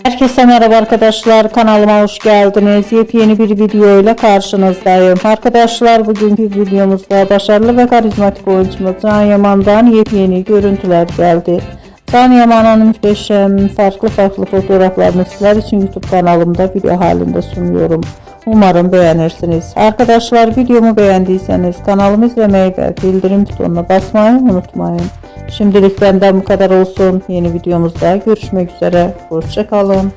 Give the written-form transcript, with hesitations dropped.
Herkese merhaba arkadaşlar, kanalıma hoş geldiniz. Yepyeni bir video ile karşınızdayım. Arkadaşlar, bugünkü videomuzda başarılı ve karizmatik oyuncumuz Can Yaman'dan yepyeni görüntüler geldi. Can Yaman'ın muhteşem farklı fotoğraflarını sizler için YouTube kanalımda video halinde sunuyorum. Umarım beğenirsiniz. Arkadaşlar, videomu beğendiyseniz kanalımı izlemeyi ve bildirim butonuna basmayı unutmayın. Şimdilik benden bu kadar olsun. Yeni videomuzda görüşmek üzere. Hoşça kalın.